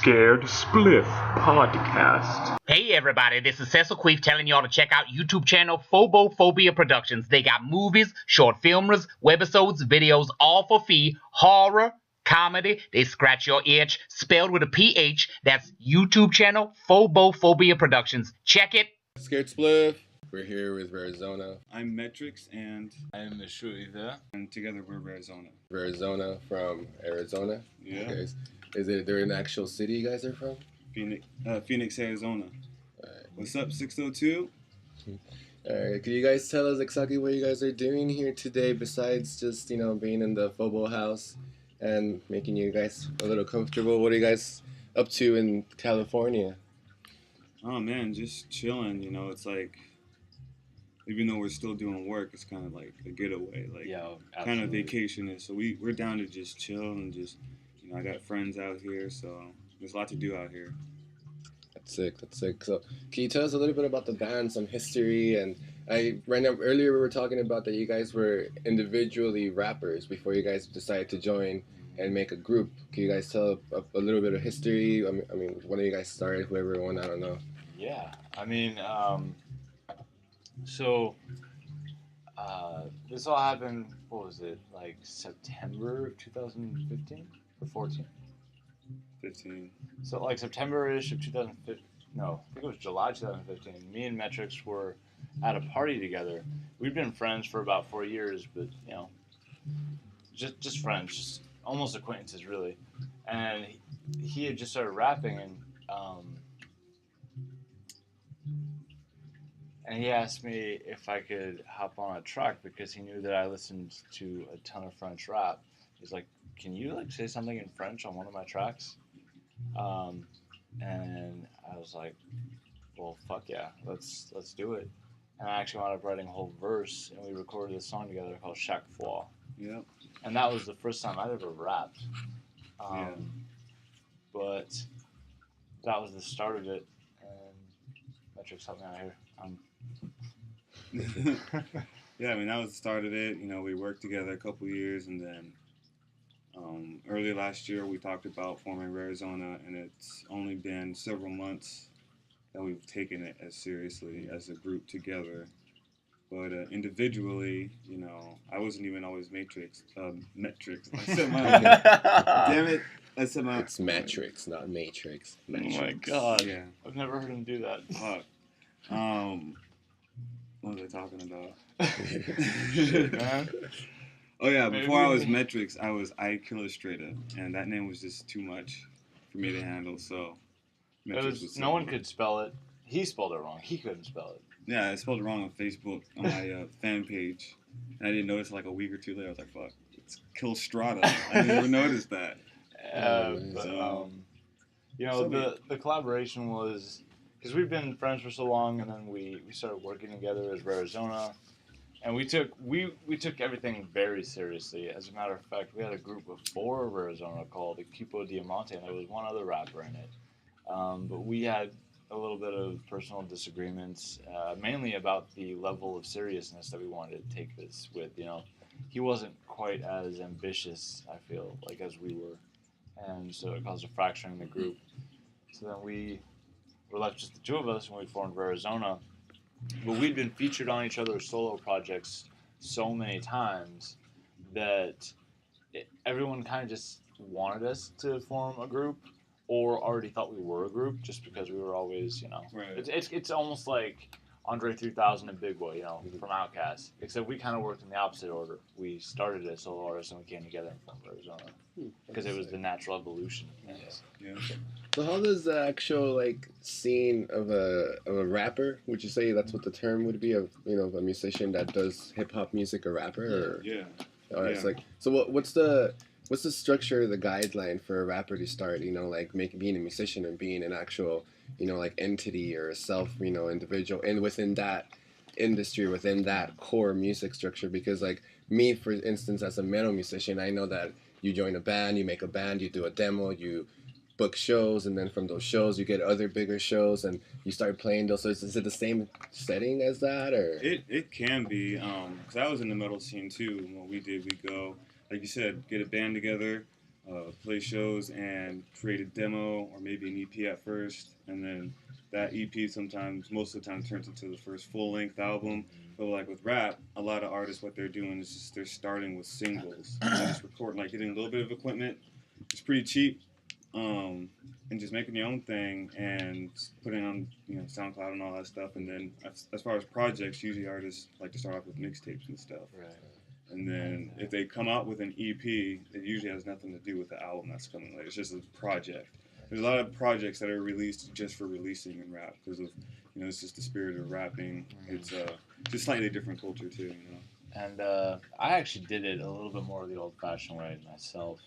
Scared Spliff podcast. Hey everybody, this is Cecil Queef telling y'all to check out YouTube channel Phobophobia Productions. They got movies, short filmers, webisodes, videos, all for fee, horror, comedy, they scratch your itch, spelled with a PH. That's YouTube channel Phobophobia Productions. Check it. Scared Spliff. We're here with RareZona. I'm Metrics and I'm Mishuida. and together we're RareZona. RareZona from Arizona. Yeah. Okay. Is it they're an actual city you guys are from? Phoenix, Arizona. Alright. What's up, 602? Alright, can you guys tell us exactly what you guys are doing here today besides just, being in the Phobo house and making you guys a little comfortable? What are you guys up to in California? Oh man, just chilling, it's like, even though we're still doing work, it's kind of like a getaway, like kind of vacation. So we're down to just chill and just, I got friends out here, so there's a lot to do out here. That's sick. So, can you tell us a little bit about the band, some history? And earlier we were talking about that you guys were individually rappers before you guys decided to join and make a group. Can you guys tell a little bit of history? I mean, when you guys started, whoever won, I don't know. Yeah, this all happened, what was it, like September of 2015 or 14? 15. So like September-ish of 2015, no, I think it was July 2015. Me and Metrics were at a party together. We'd been friends for about 4 years, but, just friends, just almost acquaintances, really. And he had just started rapping, and he asked me if I could hop on a track because he knew that I listened to a ton of French rap. He's like, "Can you say something in French on one of my tracks?" And I was like, "Well, fuck yeah, let's do it." And I actually wound up writing a whole verse, and we recorded this song together called Chaque Fois. Yep. And that was the first time I'd ever rapped. But that was the start of it, and Metrics helped me out here. Yeah, that was the start of it. We worked together a couple years, and then early last year we talked about forming RareZona, and it's only been several months that we've taken it as seriously as a group together. But individually, I wasn't even always Metrics. I said my damn it. I said my. It's Matrix, not Matrix. Matrix. Oh my god. Yeah. I've never heard him do that. Fuck. What was I talking about? Shit, man. Oh yeah, before I was Metrics, I was Illustrator, and that name was just too much for me to handle. So Metrics was no one could spell it. He spelled it wrong. He couldn't spell it. Yeah, I spelled it wrong on Facebook on my fan page, and I didn't notice like a week or two later. I was like, "Fuck, it's Killstrata." I never noticed that. The collaboration was because we've been friends for so long, and then we started working together as RareZona, and we took everything very seriously. As a matter of fact, we had a group of 4 RareZona called Equipo Diamante, and there was one other rapper in it. But we had a little bit of personal disagreements, mainly about the level of seriousness that we wanted to take this with. He wasn't quite as ambitious, I feel, like as we were, and so it caused a fracturing in the group. So then we were left just the 2 of us, and we formed RareZona. But we'd been featured on each other's solo projects so many times that everyone kind of just wanted us to form a group, or already thought we were a group, just because we were always, Right. It's almost like Andre 3000 and Big Boy, from Outkast. Except we kind of worked in the opposite order. We started as solo artists and we came together and formed RareZona because it was the natural evolution of things. Yeah. So how does the actual scene of a rapper? Would you say that's what the term would be of a musician that does hip hop music, a rapper? Or? Yeah. All right. Yeah. So what's the structure, the guideline for a rapper to start? Being a musician and being an actual entity or a self individual, and within that industry, within that core music structure. Because me, for instance, as a metal musician, I know that you join a band, you make a band, you do a demo, you book shows, and then from those shows you get other bigger shows and you start playing those. So is it the same setting as that, or? It can be, because I was in the metal scene too. What we did, we go, like you said, get a band together, play shows and create a demo or maybe an EP at first, and then that EP sometimes, most of the time, turns into the first full-length album. But like with rap, a lot of artists, what they're doing is just they're starting with singles. They're just recording, like getting a little bit of equipment. It's pretty cheap, and just making your own thing and putting on SoundCloud and all that stuff. And then as far as projects, usually artists like to start off with mixtapes and stuff. Right. And then if they come out with an EP, it usually has nothing to do with the album that's coming later. It's just a project. There's a lot of projects that are released just for releasing in rap because of, it's just the spirit of rapping. It's just slightly different culture too, And I actually did it a little bit more the old-fashioned way myself.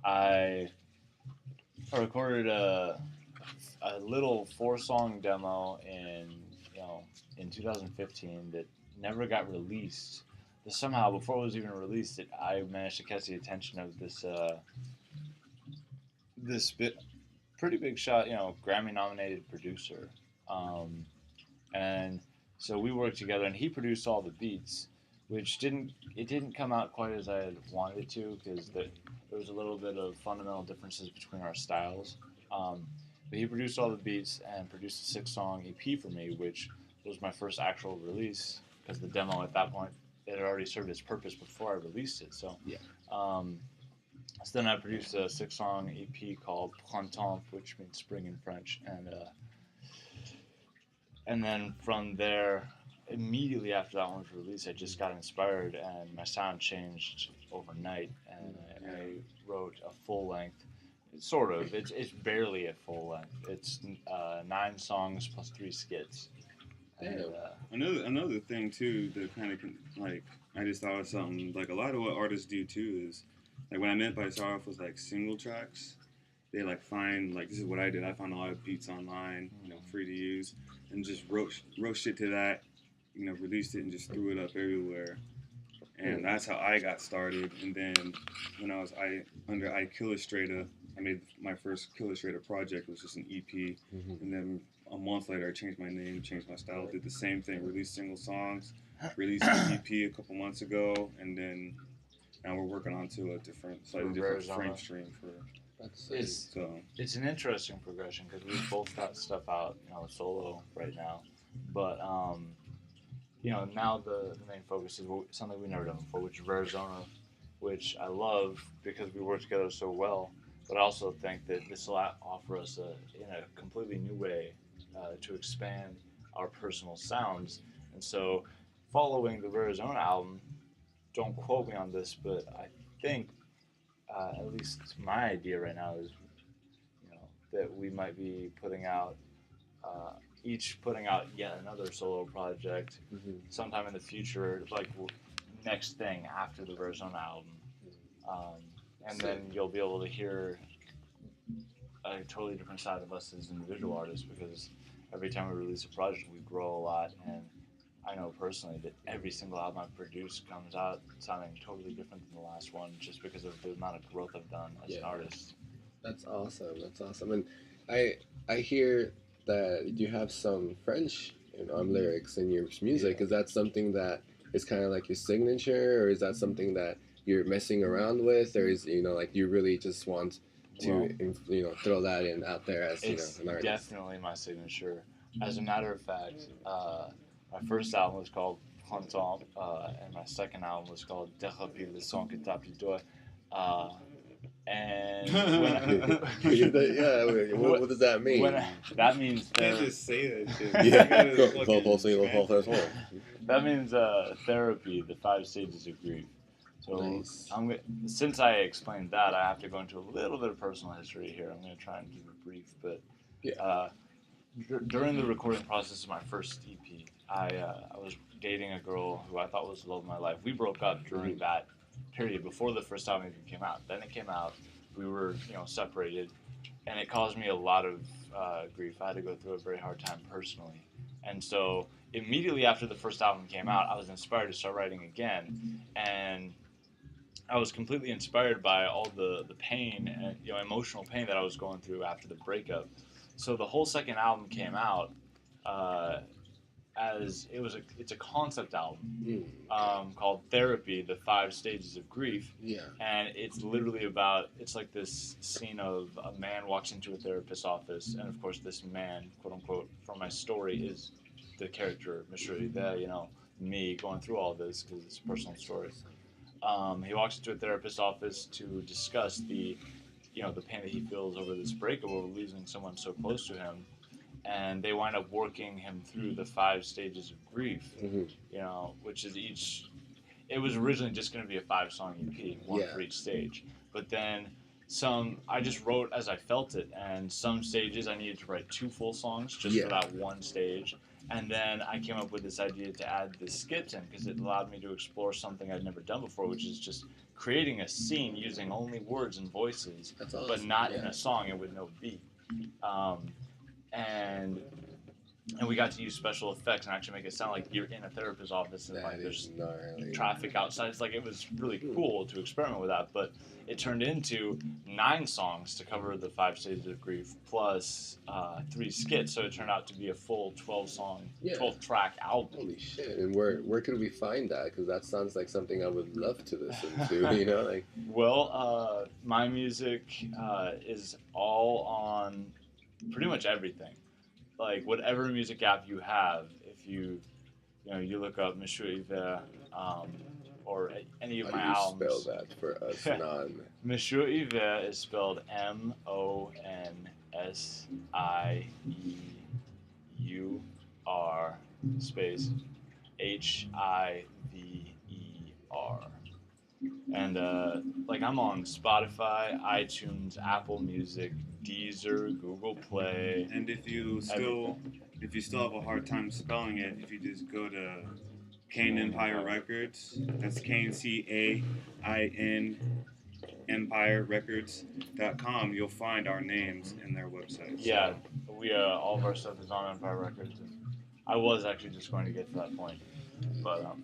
I recorded a little 4-song demo in 2015 that never got released. But somehow, before it was even released, I managed to catch the attention of this pretty big shot, Grammy-nominated producer, and so we worked together, and he produced all the beats, which didn't come out quite as I had wanted it to, because there was a little bit of fundamental differences between our styles. But he produced all the beats and produced a 6-song EP for me, which was my first actual release, because the demo at that point, it had already served its purpose before I released it. So, Yeah. So then I produced a 6-song EP called Printemps, which means spring in French, and then from there, immediately after that one was released, I just got inspired, and my sound changed overnight, and I wrote a full length. Sort of. It's barely a full length. It's 9 songs plus 3 skits. And, another thing too that kind of like I just thought of something like a lot of what artists do too is like what I meant by start off was like single tracks. They like find like this is what I did. I found a lot of beats online, free to use, and just wrote shit to that, released it and just threw it up everywhere. And that's how I got started. And then when I was under iKillustrator, I made my first Killustrator project. It was just an EP, and then a month later, I changed my name, changed my style, did the same thing, released single songs, released an EP a couple months ago, and then now we're working on to a slightly different frame stream for. It's an interesting progression because we've both got stuff out, solo right now, but now the main focus is something we've never done before, which is RareZona, which I love because we work together so well. But I also think that this will offer us in a completely new way to expand our personal sounds. And so, following the RareZona album, don't quote me on this, but I think at least my idea right now is, that we might be putting out yet another solo project sometime in the future, like next thing after the RareZona album. And then you'll be able to hear a totally different side of us as individual artists, because every time we release a project, we grow a lot. And I know personally that every single album I've produced comes out sounding totally different than the last one, just because of the amount of growth I've done as an artist. That's awesome. And I hear that you have some French lyrics in your music. Is that something that is kind of like your signature, or is that something that you're messing around with, or is like you really just want to throw that out there as an artist? It's definitely my signature. As a matter of fact, my first album was called Printemps, and my second album was called Déraper le son que t'as plus d'oeil. And what does that mean? That means You can't just say that shit. That means therapy, the 5 stages of grief. So nice. Since I explained that, I have to go into a little bit of personal history here. I'm going to try and keep it brief, but during the recording process of my first EP, I was dating a girl who I thought was the love of my life. We broke up during that period before the first album even came out. Then it came out. We were separated, and it caused me a lot of grief. I had to go through a very hard time personally, and so immediately after the first album came out, I was inspired to start writing again, and I was completely inspired by all the pain and emotional pain that I was going through after the breakup. So the whole second album came out, it's a concept album Mm. called Therapy: The 5 Stages of Grief, Yeah. and it's literally about, it's like this scene of a man walks into a therapist's office, and of course this man, quote unquote, from my story is the character Monsieur Yves, you know, me going through all this because it's a personal story. He walks into a therapist's office to discuss the pain that he feels over this breakup, over losing someone so close to him, and they wind up working him through the 5 stages of grief, Mm-hmm. you know, which is each. It was originally just going to be a 5-song EP, one Yeah. for each stage, but then I just wrote as I felt it, and some stages I needed to write 2 full songs just for that one stage. And then I came up with this idea to add the skits in because it allowed me to explore something I'd never done before, which is just creating a scene using only words and voices, That's awesome. but not in a song and with no beat. And we got to use special effects and actually make it sound like you're in a therapist's office and like there's traffic outside. It's like, it was really cool to experiment with that, but it turned into 9 songs to cover the 5 stages of grief plus 3 skits, so it turned out to be a full 12-track album. Holy shit! And where could we find that? Because that sounds like something I would love to listen to. You know, like. Well, my music is all on pretty much everything. Like whatever music app you have, if you look up Monsieur Yves, or any of my albums. How do you spell that for us non? Monsieur Yves is spelled Monsieur space Hiver. And like I'm on Spotify, iTunes, Apple Music, Deezer, Google Play. And if you still have a hard time spelling it, if you just go to Kane Empire Records, that's KainCain EmpireRecords.com, you'll find our names in their website. Yeah, we all of our stuff is on Empire Records. I was actually just going to get to that point, but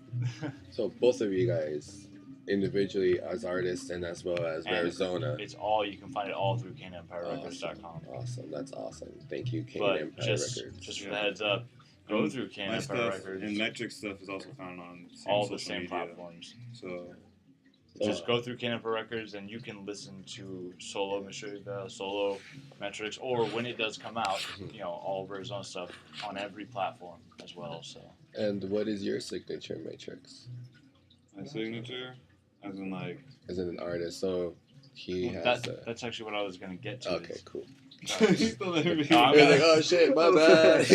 So both of you guys, individually as artists and as well as RareZona. It's all, you can find it all through KaneEmpireRecords.com. Awesome, that's awesome. Thank you, Kane But Empire just Records. for the heads up, go through Kane My Empire stuff Records. and Metric stuff is also found on all the social same media. platforms. So just go through Kane Empire Records and you can listen to solo Monsieur Yves, solo Metrics, or when it does come out, all of RareZona stuff on every platform as well. So. And what is your signature Matrix? my signature, as in like. As an artist, so he has. That's actually what I was gonna get to. Okay, cool. Still let me be. I'm You're like, oh shit, my bad.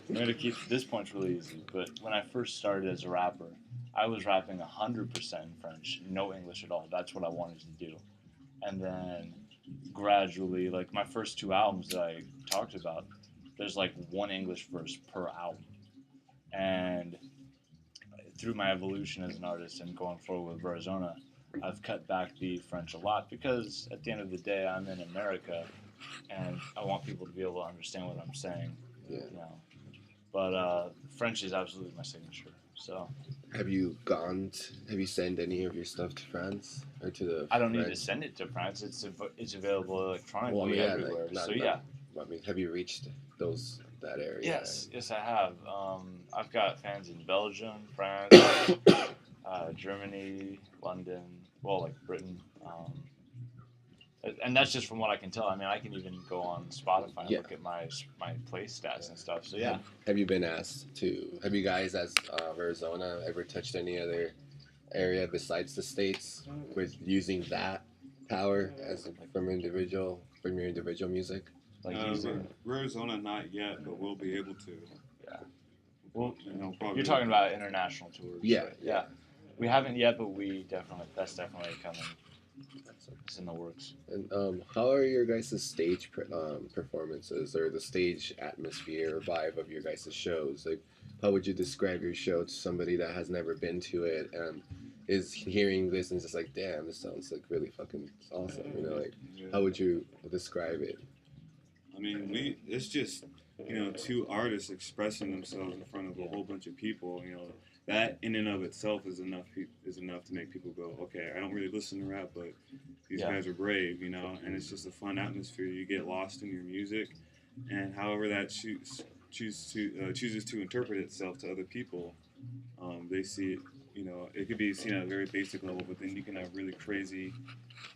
I'm gonna keep this point really easy. But when I first started as a rapper, I was rapping 100% in French, no English at all. That's what I wanted to do. And then gradually, like my first 2 albums that I talked about, there's like 1 English verse per album. And through my evolution as an artist and going forward with RareZona, I've cut back the French a lot because at the end of the day, I'm in America and I want people to be able to understand what I'm saying. Yeah. But French is absolutely my signature. So. Have you sent any of your stuff to France or to the? I don't need to send it to France. It's available electronically Well, everywhere. I mean, have you reached that area? Yes, I have. I've got fans in Belgium, France, Germany, London, Britain. And that's just from what I can tell. I mean, I can even go on Spotify and look at my play stats and stuff. So yeah. Have you been asked to? Have you guys, as RareZona, ever touched any other area besides the States with using that power from your individual music? RareZona not yet, but we'll be able to. Yeah. Well, probably. You're talking about international tours. Yeah. Right? Yeah. We haven't yet, but that's definitely coming. It's in the works. And how are your guys' stage performances or the stage atmosphere or vibe of your guys' shows? Like, how would you describe your show to somebody that has never been to it and is hearing this and is just like, damn, this sounds like really fucking awesome? How would you describe it? I mean, it's just 2 artists expressing themselves in front of a whole bunch of people. That in and of itself is enough to make people go, okay, I don't really listen to rap, but these guys are brave, and it's just a fun atmosphere. You get lost in your music, and however that chooses to interpret itself to other people, they see it. You know, it could be seen at a very basic level, but then you can have really crazy,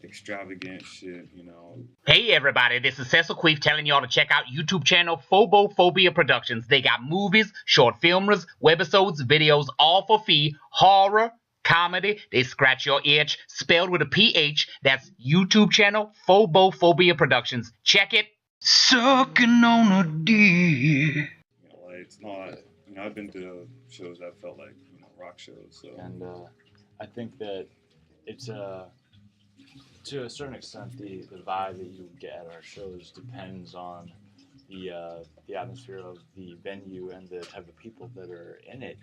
extravagant shit. You know. Hey everybody, this is Cecil Queef telling y'all to check out YouTube channel Phobophobia Productions. They got movies, short filmers, webisodes, videos, all for fee, horror, comedy, they scratch your itch, spelled with a PH. That's YouTube channel Phobophobia Productions. Check it. Sucking on a dick. You know, like it's not. You know, I've been to shows that felt like rock shows. So. And I think that it's to a certain extent the vibe that you get at our shows depends on the atmosphere of the venue and the type of people that are in it.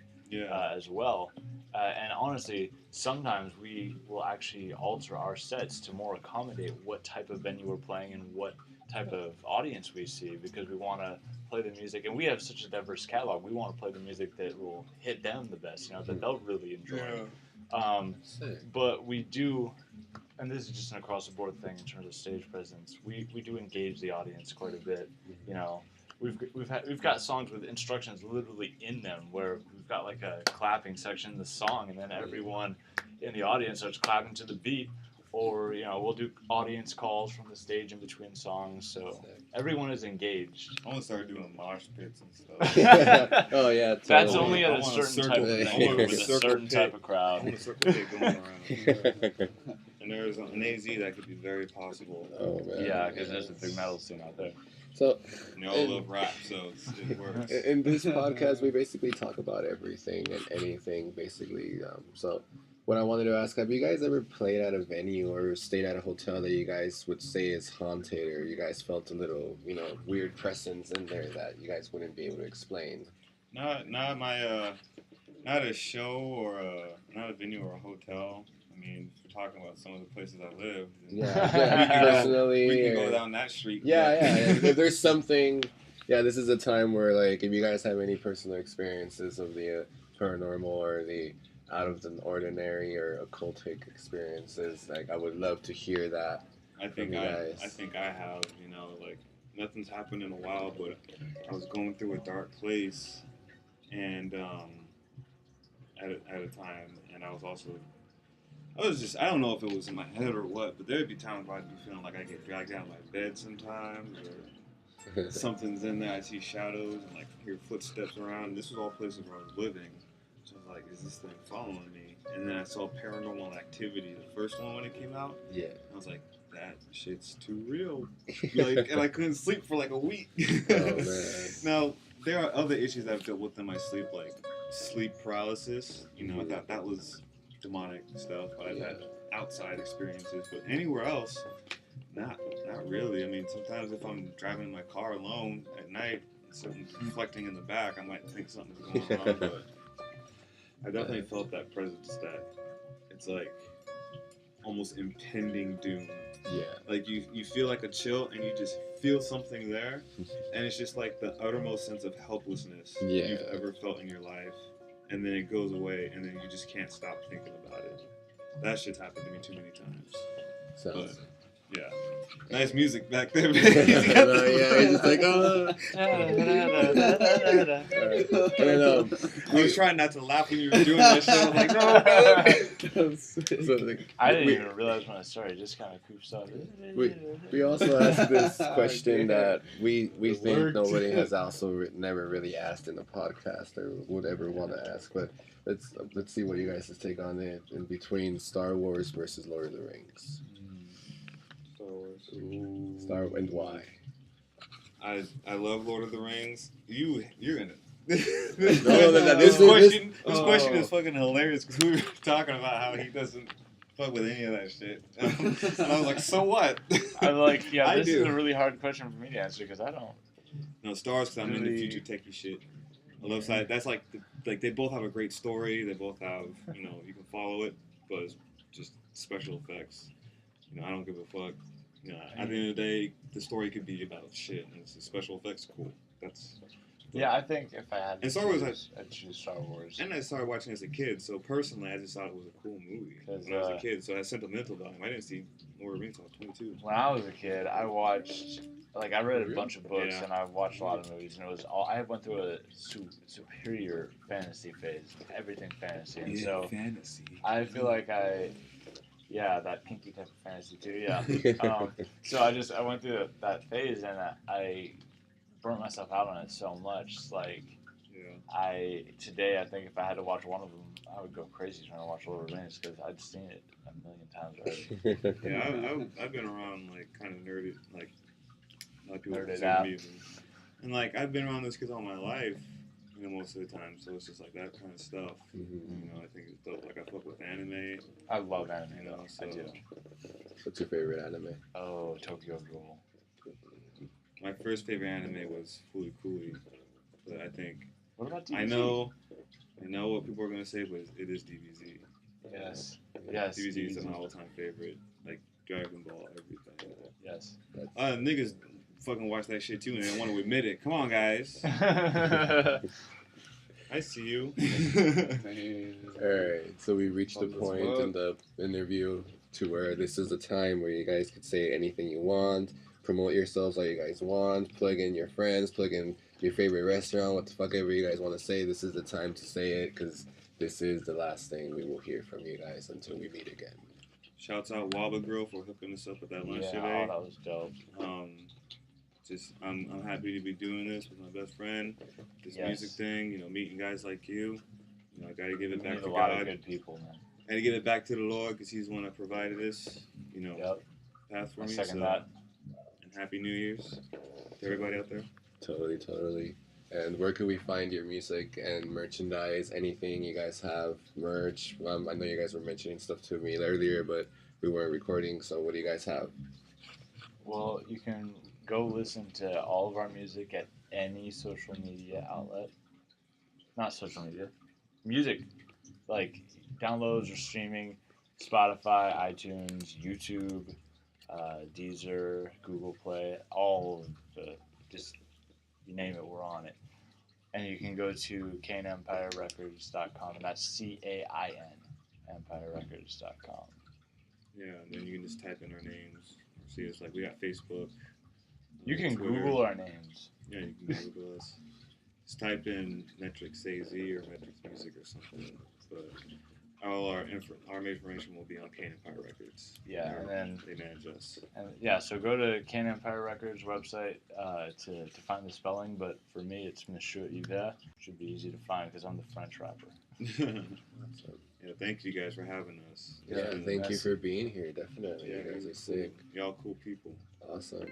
As well. And honestly, sometimes we will actually alter our sets to more accommodate what type of venue we're playing and what type of audience we see, because we want to play the music. And we have such a diverse catalog. We want to play the music that will hit them the best, you know, that they'll really enjoy. But we do, and this is just an across-the-board thing in terms of stage presence, we do engage the audience quite a bit, you know. We've got songs with instructions literally in them, where we've got like a clapping section in the song, and then everyone in the audience starts clapping to the beat, or you know, we'll do audience calls from the stage in between songs, so everyone is engaged. I want to start doing mosh pits and stuff. Oh yeah, totally. That's only at a certain type of venue with a certain type of crowd. I want a circle pit going around. And there's an AZ that could be very possible. Oh man. Yeah, because there's a big metal scene out there. So, you all love rap, so it works. In this podcast, we basically talk about everything and anything, basically. So, what I wanted to ask, have you guys ever played at a venue or stayed at a hotel that you guys would say is haunted, or you guys felt a little, you know, weird presence in there that you guys wouldn't be able to explain? Not a show or not a venue or a hotel. I mean, if we're talking about some of the places I lived. Personally. We can go down that street. Yeah. If there's something, this is a time where, like, if you guys have any personal experiences of the paranormal or the out of the ordinary or occultic experiences, like, I would love to hear that. I think I have, you know, like, nothing's happened in a while, but I was going through a dark place, and at a time, and I don't know if it was in my head or what, but there'd be times where I'd be feeling like I get dragged out of my bed sometimes, or something's in there, I see shadows, and like hear footsteps around, and this was all places where I was living, so I was like, is this thing following me? And then I saw Paranormal Activity, the first one when it came out, I was like, that shit's too real, like, and I couldn't sleep for like a week. Oh man. Now, there are other issues I've dealt with in my sleep, like sleep paralysis, you know, I thought that was demonic stuff. I've had outside experiences, but anywhere else, not really. I mean, sometimes if I'm driving in my car alone at night, something's reflecting in the back, I might think something's going on, but I definitely felt that presence, that it's like almost impending doom. Yeah. Like you feel like a chill, and you just feel something there, and it's just like the uttermost sense of helplessness you've ever felt in your life. And then it goes away, and then you just can't stop thinking about it. That shit's happened to me too many times. But, yeah. Nice music back there. It's just like, I was trying not to laugh when you were doing that shit. I was like, no. I didn't even realize when I started. It just kind of creeps up. We also asked this question that we think nobody has also never really asked in the podcast or would ever want to ask. But let's see what you guys' take on it in between Star Wars versus Lord of the Rings. And why? I love Lord of the Rings. You're gonna. This question is fucking hilarious, because we were talking about how he doesn't fuck with any of that shit. And I was like, so what? I'm like, this is a really hard question for me to answer, because I don't. No, Star Wars, because I'm into future techie shit. I love side. That's like they both have a great story. They both have, you know, you can follow it, but it's just special effects. You know, I don't give a fuck. You know, at the end of the day, the story could be about shit, and it's special effects cool. I think if I had to Star Wars, I'd choose Star Wars. And I started watching as a kid, so personally, I just thought it was a cool movie when I was a kid. So I had sentimental value. I didn't see Lord of the Rings until I was 22. When I was a kid, I watched like I read a Really? bunch of books Yeah. and I watched a lot of movies, and it was all I went through a superior fantasy phase, everything fantasy, and so fantasy. I feel like that kinky type of fantasy too, yeah. So I went through that phase, and I burnt myself out on it so much. Like today I think if I had to watch one of them, I would go crazy trying to watch Lord of the Rings because I'd seen it a million times already. Yeah, I've been around like kind of nerded, like a lot of people Nerded consider out. me, and like I've been around those kids all my life, most of the time. So it's just like that kind of stuff. I think it's dope. Like I fuck with anime. I love anime, though. So I do. What's your favorite anime? Oh, Tokyo Ghoul. my first favorite anime was Fooly Cooly, but I think What about DBZ? I know what people are gonna say, but it is DBZ. Yes. DBZ is my all-time favorite. Like Dragon Ball, everything. Yes. Niggas fucking watch that shit too, and they don't want to admit it. Come on, guys. I see you. Alright, so we reached the point in the interview to where this is a time where you guys could say anything you want, promote yourselves all you guys want, plug in your friends, plug in your favorite restaurant, what the fuck ever you guys want to say. This is the time to say it, because this is the last thing we will hear from you guys until we meet again. Shouts out Waba Grill for hooking us up with that lunch yeah, today. that was dope. I'm happy to be doing this with my best friend. This music thing, meeting guys like you. I got to give it back to a lot God. of good people, man. I got to give it back to the Lord because He's the one that provided this, path for me. Second that. And Happy New Year's to everybody out there. Totally. And where can we find your music and merchandise? Anything you guys have, merch? I know you guys were mentioning stuff to me earlier, but we weren't recording, so what do you guys have? Well, you can go listen to all of our music at any social media outlet. Not social media. Music. Like downloads or streaming. Spotify, iTunes, YouTube, Deezer, Google Play, all of the, just you name it, we're on it. And you can go to CainEmpireRecords.com, and that's CAIN, EmpireRecords.com. Yeah, and then you can just type in our names. See, it's like we got Facebook. You can Twitter. Google our names. Yeah, you can Google us. Just type in Metrics AZ or Metrics Music or something. But all our information will be on Cain Empire Records. Yeah, and then they manage us. And yeah, so go to Cain Empire Records website to find the spelling. But for me, it's Monsieur Yves. Should be easy to find because I'm the French rapper. Yeah, thank you guys for having us. Yeah, thank you for being here. Definitely, Yeah, you guys are cool. sick. Y'all cool people. Awesome.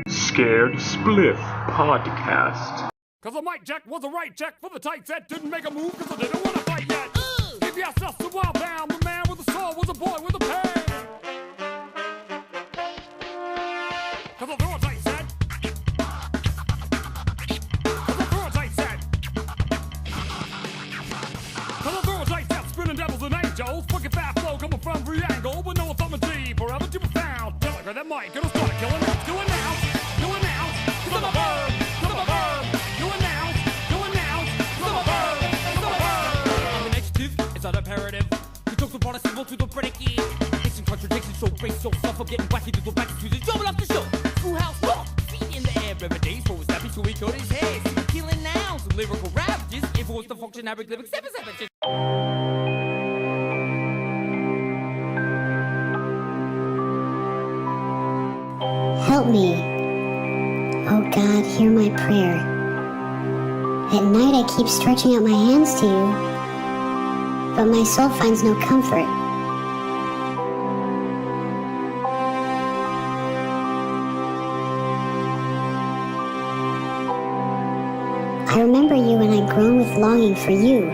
Scared Spliff Podcast. Cause the mic check was a right check for the tight set. Didn't make a move cause I didn't want to fight yet. Give yourself a wild bound. The man with a soul was a boy with a pain. Cause I threw a tight set. Cause I threw a tight set. Cause I threw a tight set. Spinning devils and angels. Fucking fast flow coming from every angle. With no thumb and G. Forever to be found. Till I got that mic. It'll start killing it. Do it now. Do it now. Cause I'm a verb. Cause I'm a verb. Do it now. Do it now. Cause I'm a verb. Cause I'm a verb. I'm an adjective. It's not imperative. You took the participle to the predicate. It's in contradiction. So brace yourself up. Getting wacky to go back to the jumping off the show. Schoolhouse rock. Feet in the air. Every day. So it's happy. So he cut his hair. See killing nouns. Lyrical ravages. Influence the function. Average living. 7 Who help me. Oh God, hear my prayer. At night I keep stretching out my hands to you, but my soul finds no comfort. I remember you and I groan with longing for you.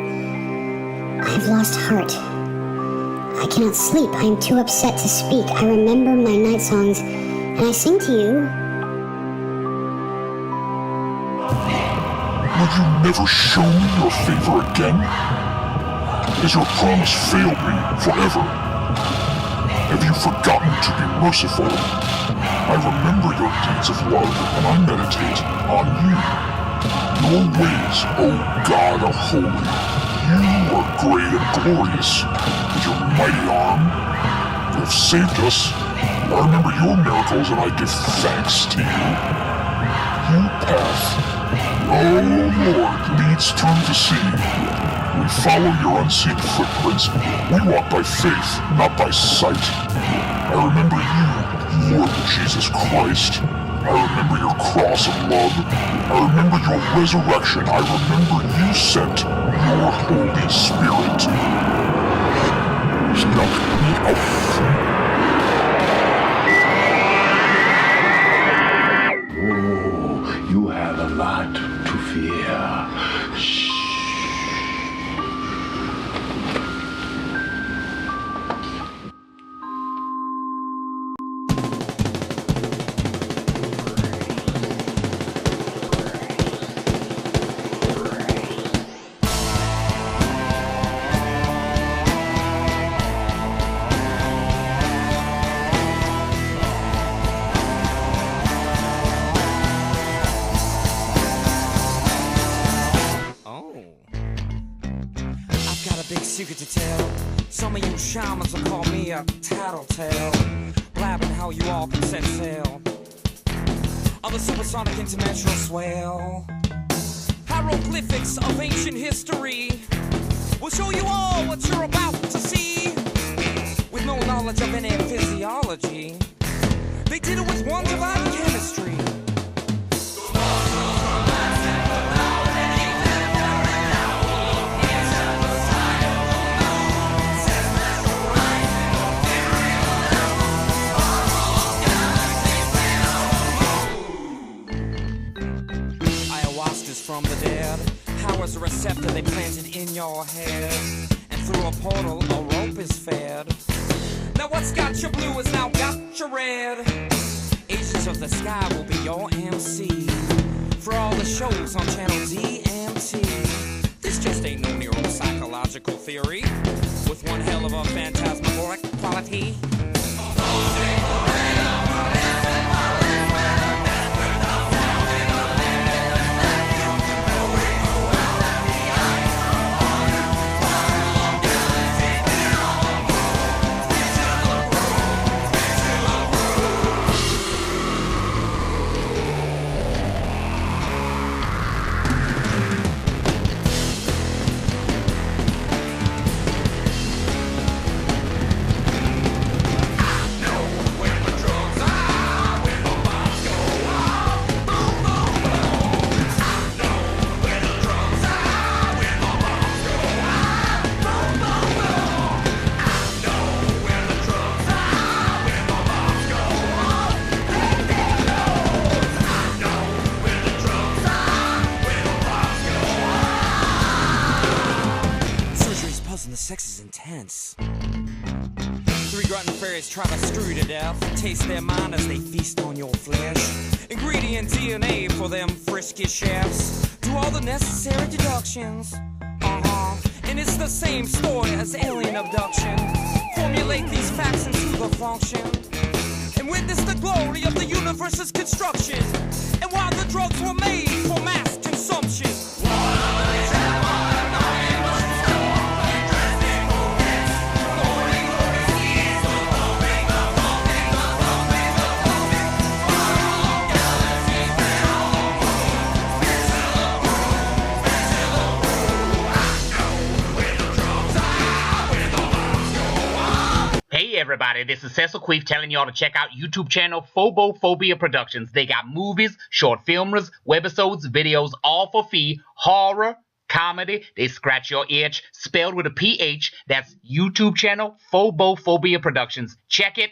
I have lost heart. I cannot sleep. I am too upset to speak. I remember my night songs and I sing to you. Will you never show me your favor again? Has your promise failed me forever? Have you forgotten to be merciful? I remember your deeds of love and I meditate on you. Your ways, O God, are holy. You are great and glorious. With your mighty arm, you have saved us. I remember your miracles and I give thanks to you. You path, oh Lord, leads through the sea. We follow your unseen footprints. We walk by faith, not by sight. I remember you, Lord Jesus Christ. I remember your cross of love. I remember your resurrection. I remember you sent your Holy Spirit. Schnapp me auf. Oh, you have a lot to fear. Shh. Secret to tell. Some of you shamans will call me a tattletale, blabbing how you all can set sail on the supersonic interdimensional swell. Hieroglyphics of ancient history will show you all what you're about to see. With no knowledge of any physiology, they did it with one divine chemistry. From the dead, powers a receptor they planted in your head, and through a portal a rope is fed. Now what's got you blue has now got you red. Agents of the Sky will be your MC for all the shows on channel DMT. This just ain't no neuropsychological theory with one hell of a phantasmagoric quality. The sex is intense. Three glutton fairies try to screw you to death. Taste their mind as they feast on your flesh. Ingredient DNA for them frisky chefs. Do all the necessary deductions. And it's the same story as alien abduction. Formulate these facts into the function. And witness the glory of the universe's construction. And while the drugs were made for mass consumption. Hey everybody, this is Cecil Queef telling y'all to check out YouTube channel Phobophobia Productions. They got movies, short filmers, webisodes, videos, all for fee, horror, comedy, they scratch your itch, spelled with a PH. That's YouTube channel Phobophobia Productions. Check it